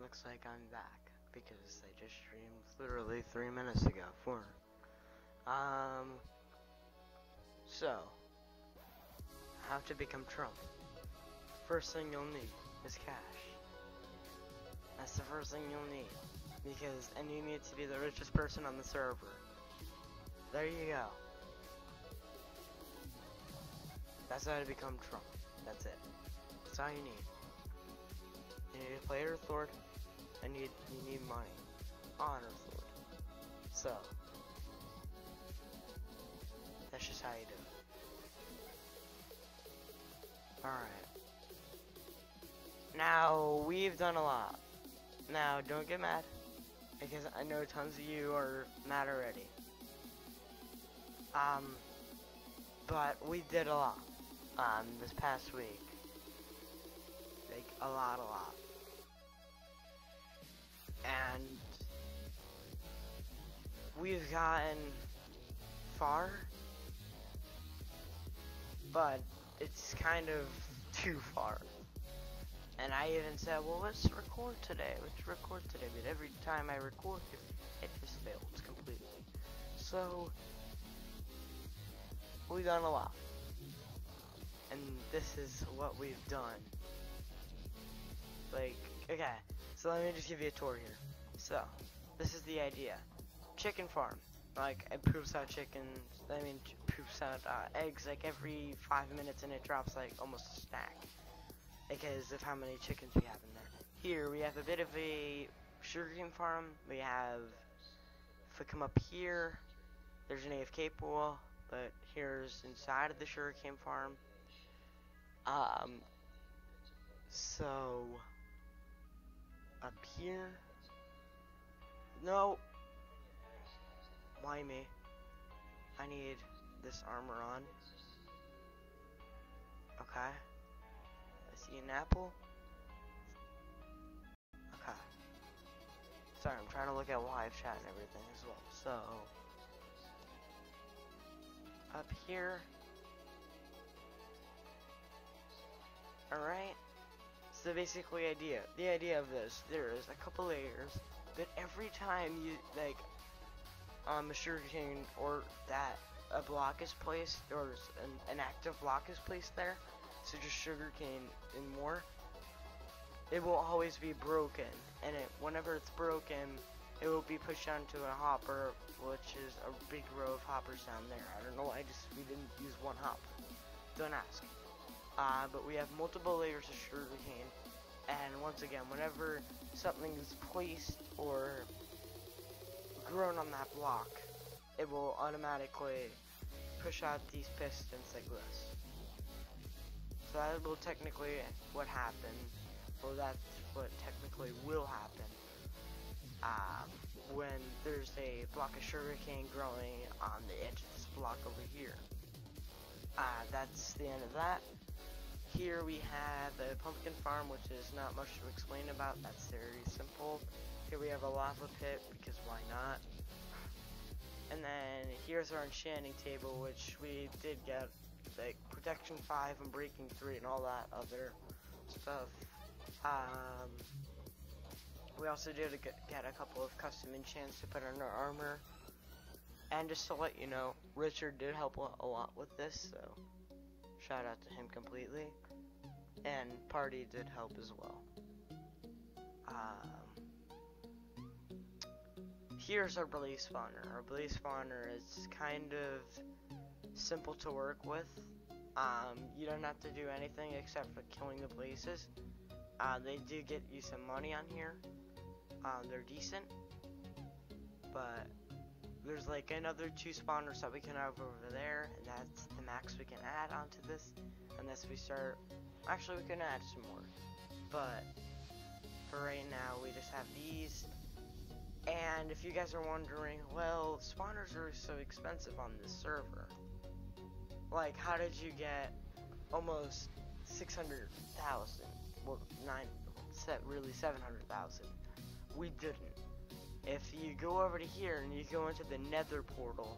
looks like I'm back because I just streamed literally 3 minutes ago. 4. So how to become Trump? First thing you'll need is cash. That's the first thing you'll need, and you need to be the richest person on the server. There you go. That's how to become Trump. That's it. That's all you need. You need to play EarthLord, and you need money on EarthLord. So that's just how you do it. Alright. Now, we've done a lot. Now, don't get mad, because I know tons of you are mad already. But we did a lot, this past week. Like, a lot. And we've gotten far, but it's kind of too far. And I even said, well, let's record today. But every time I record, it just fails completely. So we've done a lot. And this is what we've done. Like, okay, so let me just give you a tour here. So, this is the idea. Chicken farm. Like, it poops out poops out eggs like every 5 minutes, and it drops like almost a stack, because of how many chickens we have in there. Here we have a bit of a sugarcane farm. We have, if we come up here, there's an AFK pool, but here's inside of the sugarcane farm. So up here, no, why me? I need this armor on. Okay. I see an apple. Okay. Sorry, I'm trying to look at live chat and everything as well. So up here. Alright. So basically the idea of this, there is a couple layers, but every time you a sugarcane or that a block is placed, or an active block is placed there, so just sugarcane and more, it will always be broken, and whenever it's broken, it will be pushed onto a hopper, which is a big row of hoppers down there. I don't know why we didn't use one hop. Don't ask. But we have multiple layers of sugarcane, and once again, whenever something is placed or grown on that block, it will automatically push out these pistons like this. So that will technically what happened, or that's what technically will happen, when there's a block of sugarcane growing on the edge of this block over here. That's the end of that. Here we have a pumpkin farm, which is not much to explain about. That's very simple. Here we have a lava pit, because why not? And then here's our enchanting table, which we did get, like protection 5 and breaking 3 and all that other stuff. We also did get a couple of custom enchants to put on our armor. And just to let you know, Richard did help a lot with this, so shout out to him completely. And Party did help as well. Here's our blaze spawner. Our blaze spawner is kind of simple to work with. You don't have to do anything except for killing the blazes. They do get you some money on here. They're decent. But there's like another 2 spawners that we can have over there, and that's the max we can add onto this, unless we start. Actually, we can add some more, but for right now we just have these. And if you guys are wondering, well, spawners are so expensive on this server, like how did you get almost 600,000, well, really 700,000? We didn't. If you go over to here and you go into the nether portal,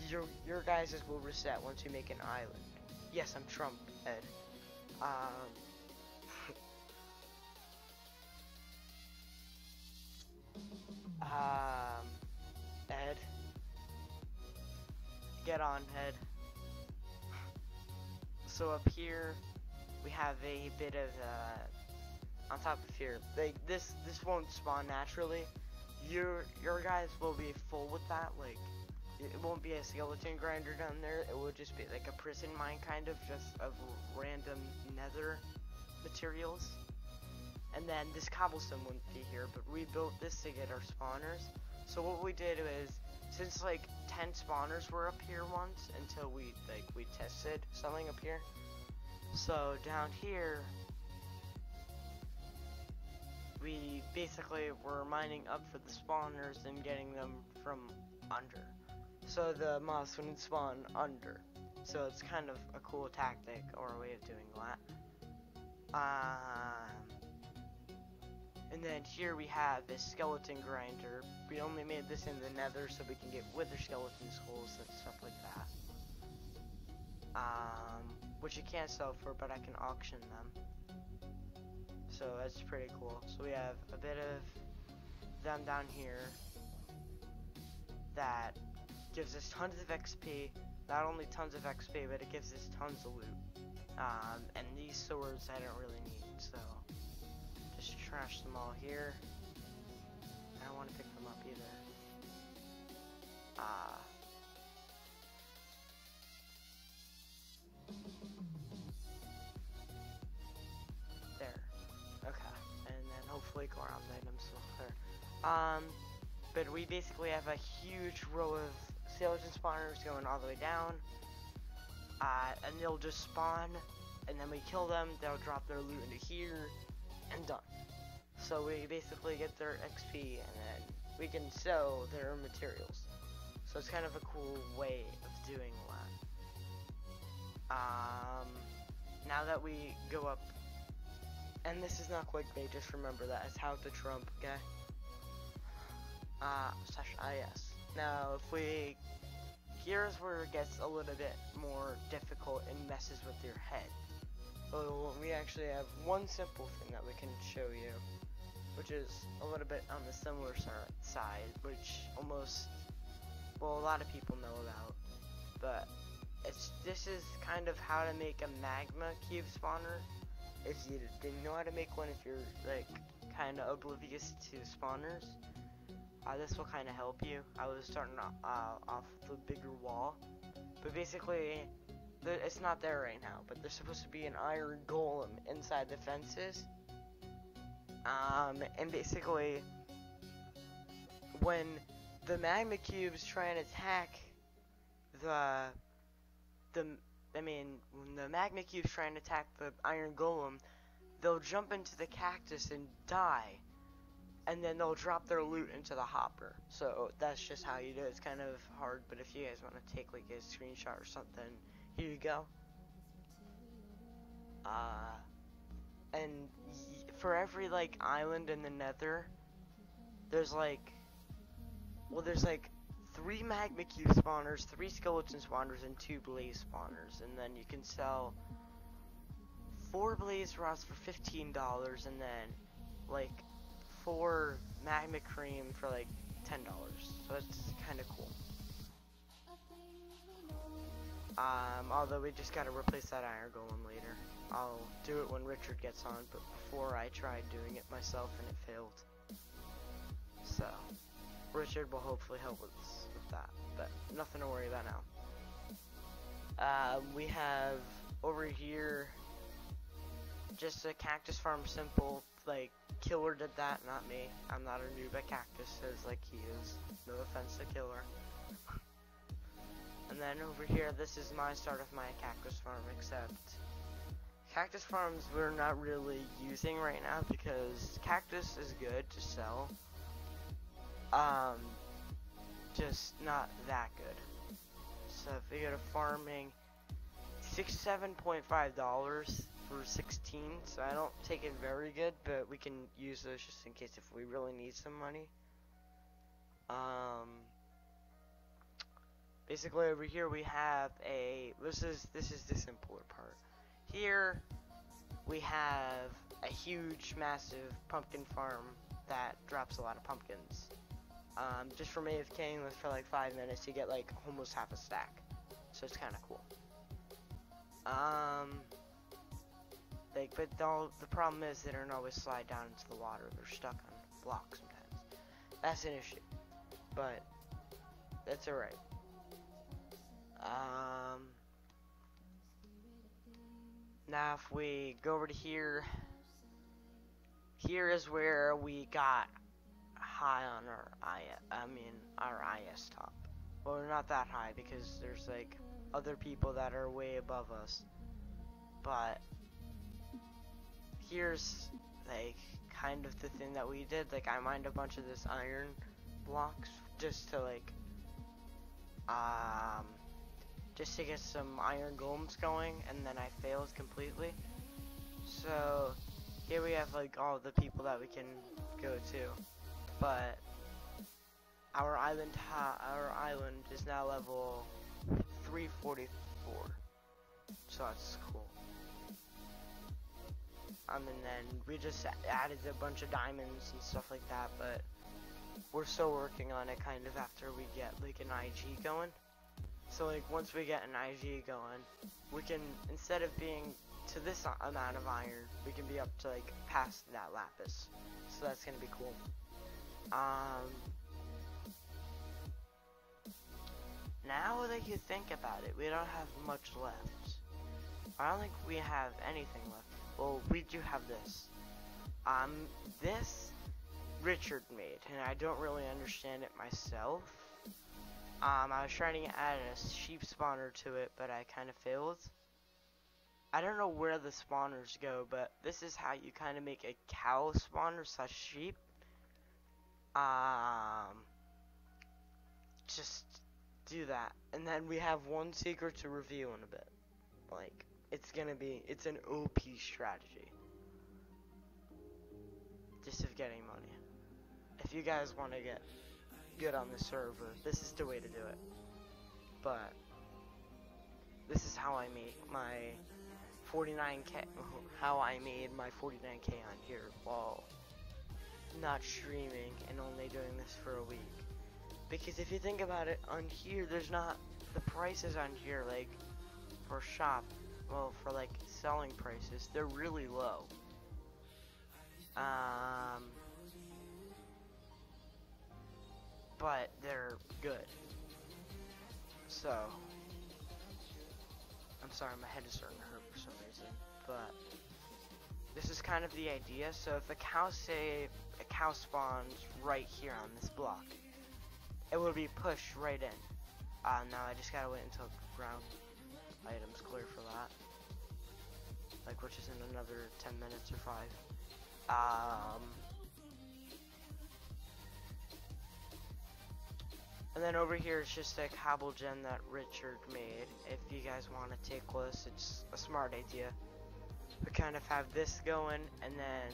your guys' will reset once you make an island. Yes, I'm Trump, Ed. get on head. So up here, we have a bit of, on top of here, like, this won't spawn naturally. Your guys will be full with that, like, it won't be a skeleton grinder down there, it will just be like a prison mine kind of, just of random nether materials. And then this cobblestone wouldn't be here, but we built this to get our spawners. So what we did was, since like 10 spawners were up here once, until we tested something up here. So down here, we basically were mining up for the spawners and getting them from under. So the moths wouldn't spawn under. So it's kind of a cool tactic or a way of doing that. And then here we have this skeleton grinder. We only made this in the nether so we can get wither skeleton skulls and stuff like that. Which you can't sell for, but I can auction them. So that's pretty cool. So we have a bit of them down here that gives us tons of XP. Not only tons of XP, but it gives us tons of loot. And these swords I don't really need, so just trash them all here. I don't want to pick them up either. There. Okay. And then hopefully ground items will clear. But we basically have a huge row of skeleton spawners going all the way down. And they'll just spawn, and then we kill them, they'll drop their loot into here, and done. So we basically get their XP, and then we can sell their materials. So it's kind of a cool way of doing that. Now that we go up, and this is not clickbait, just remember that, it's how to Trump, okay? /IS. Now, if we, here's where it gets a little bit more difficult and messes with your head. So we actually have one simple thing that we can show you, which is a little bit on the similar side, which almost, well, a lot of people know about, but this is kind of how to make a magma cube spawner. If you didn't know how to make one, if you're like kind of oblivious to spawners, this will kind of help you. I was starting off the bigger wall, but basically it's not there right now, but there's supposed to be an iron golem inside the fences. And basically when the magma cubes try and attack when the magma cubes try and attack the iron golem, they'll jump into the cactus and die, and then they'll drop their loot into the hopper. So that's just how you do it. It's kind of hard, but if you guys want to take like a screenshot or something, here you go. And for every like island in the nether, there's like 3 magma cube spawners, 3 skeleton spawners, and 2 blaze spawners. And then you can sell 4 blaze rods for $15, and then like 4 magma cream for like $10. So it's kind of cool. Although we just gotta replace that iron golem later. I'll do it when Richard gets on, but before I tried doing it myself and it failed. So Richard will hopefully help us with that, but nothing to worry about now. We have over here just a cactus farm, simple, like Killer did that, not me. I'm not a noob at cactuses like he is. No offense to Killer. And then over here, this is my start of my cactus farm, except cactus farms we're not really using right now because cactus is good to sell. Just not that good. So if we go to farming, $7.5 for 16, so I don't take it very good, but we can use those just in case if we really need some money. Basically over here we have this is the simpler part. Here we have a huge massive pumpkin farm that drops a lot of pumpkins. Just for AFKing for like 5 minutes you get like almost half a stack. so it's kind of cool. Like, but the problem is they don't always slide down into the water. They're stuck on blocks sometimes. That's an issue, but that's alright. Now if we go over to here, here is where we got high on our IS top. Well, we're not that high because there's like other people that are way above us. But here's like kind of the thing that we did. Like, I mined a bunch of this iron blocks just to like just to get some iron golems going, and then I failed completely. So here we have like all the people that we can go to, but our island is now level 344, so that's cool. And then we just added a bunch of diamonds and stuff like that, but we're still working on it kind of after we get like an IG going. So like once we get an IG going, we can, instead of being to this amount of iron, we can be up to like past that lapis. So that's gonna be cool. Now that you think about it, we don't have much left. I don't think we have anything left. Well, we do have this. This Richard made, and I don't really understand it myself. I was trying to add a sheep spawner to it, but I kind of failed. I don't know where the spawners go, but this is how you kind of make a cow spawner slash sheep. Just do that, and then we have one secret to reveal in a bit. Like, it's an OP strategy. Just of getting money. If you guys want to get good on the server, this is the way to do it. But this is how I make my 49k, how I made my 49k on here while not streaming and only doing this for a week. Because if you think about it, on here, there's not, the prices on here, like, for shop, well, for, like, selling prices, they're really low. But they're good. So, I'm sorry, my head is starting to hurt for some reason, but this is kind of the idea. So if a cow spawns right here on this block, it will be pushed right in. Now I just gotta wait until ground items clear for that. Like, which is in another 10 minutes or 5. And then over here it's just a cobble gen that Richard made. If you guys want to take a look, it's a smart idea. We kind of have this going, and then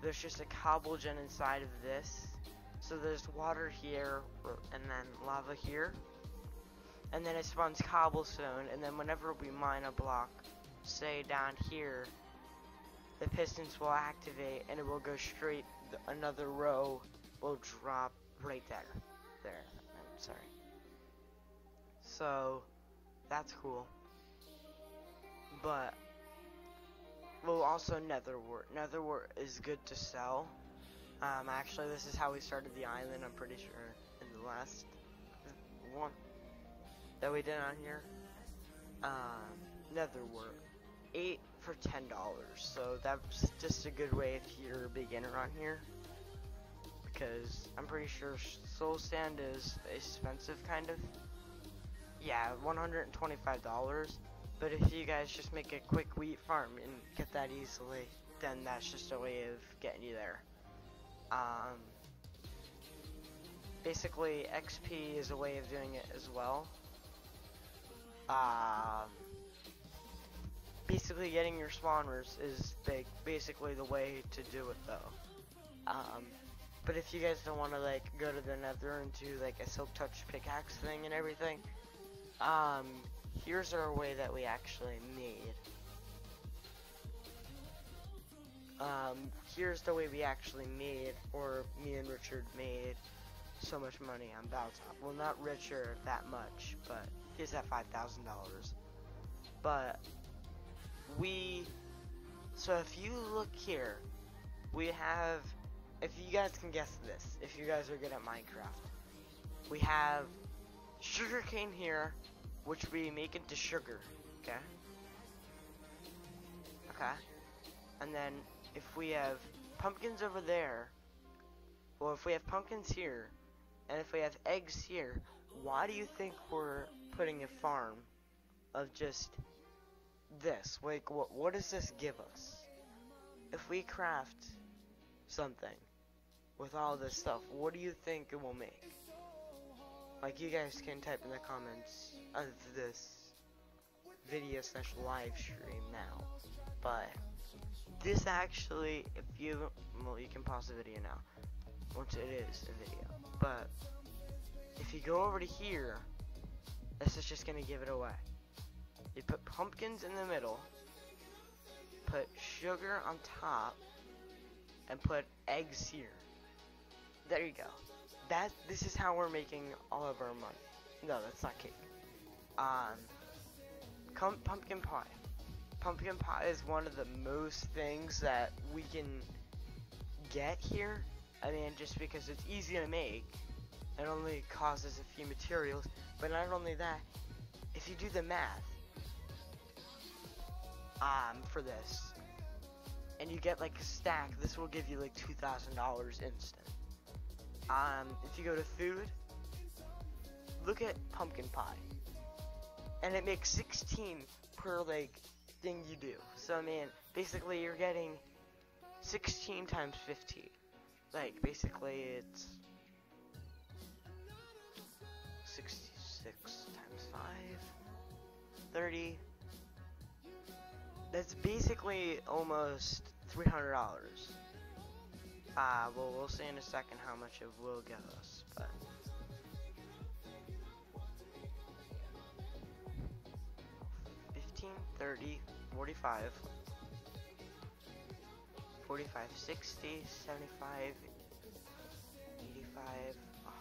there's just a cobble gen inside of this. So there's water here, and then lava here. And then it spawns cobblestone, and then whenever we mine a block, say down here, the pistons will activate, and it will go straight, another row will drop right there. I'm sorry. So, that's cool. But, well, also netherwort. Netherwort is good to sell. Actually, this is how we started the island, I'm pretty sure, in the last one that we did on here. Netherwort. 8 for $10. So that's just a good way if you're a beginner on here. Because I'm pretty sure soul sand is expensive, kind of. Yeah, $125. But if you guys just make a quick wheat farm and get that easily, then that's just a way of getting you there. Basically, XP is a way of doing it as well. Basically, getting your spawners is basically the way to do it, though. But if you guys don't want to like go to the nether and do like a silk touch pickaxe thing and everything, here's our way that we actually made. Here's the way we actually made, or me and Richard made, so much money on Battle Top. Well, not richer that much, but he's at $5,000. But so if you look here, we have, if you guys can guess this, if you guys are good at Minecraft, we have sugarcane here, which we make into sugar, okay? Okay. And then if we have pumpkins over there, well, if we have pumpkins here, and if we have eggs here, why do you think we're putting a farm of just this? Like, what does this give us? If we craft something with all this stuff, what do you think it will make? Like, you guys can type in the comments of this video / live stream now. But this actually, if you, well, you can pause the video now once it is a video. But if you go over to here, this is just gonna give it away. You put pumpkins in the middle, put sugar on top, and put eggs here. There you go. This is how we're making all of our money. No, that's not cake. Pumpkin pie. Pumpkin pie is one of the most things that we can get here. I mean, just because it's easy to make. It only causes a few materials. But not only that, if you do the math, for this, and you get like a stack, this will give you like $2,000 instant. If you go to food, look at pumpkin pie, and it makes 16 per like thing you do. So I mean, basically you're getting 16 times 15. Like basically it's 66 times 5, 30. That's basically almost $300. Well, we'll see in a second how much it will get us, but 15, 30, 45, 45, 60, 75, 85,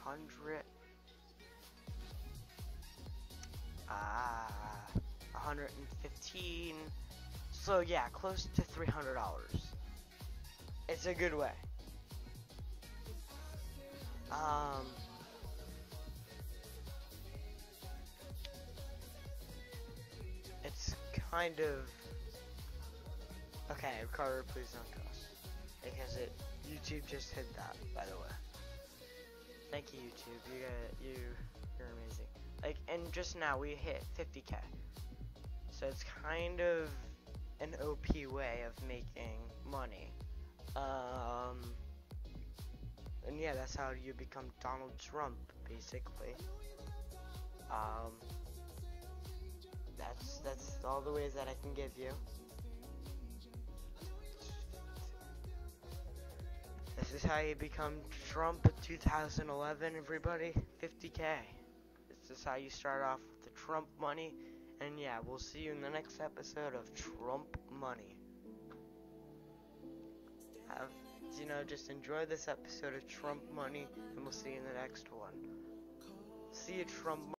100, 115. So yeah, close to $300. It's a good way. It's kind of okay. Carter, please don't cuss, because YouTube just hit that. By the way, thank you, YouTube. You're amazing. Like, and just now we hit 50K, so it's kind of an OP way of making money. And yeah, that's how you become Donald Trump, basically. That's all the ways that I can give you. This is how you become Trump in 2011, everybody. 50K. This is how you start off with the Trump money. And yeah, we'll see you in the next episode of Trump Money. Just enjoy this episode of Trump Money, and we'll see you in the next one. See you, Trump Money.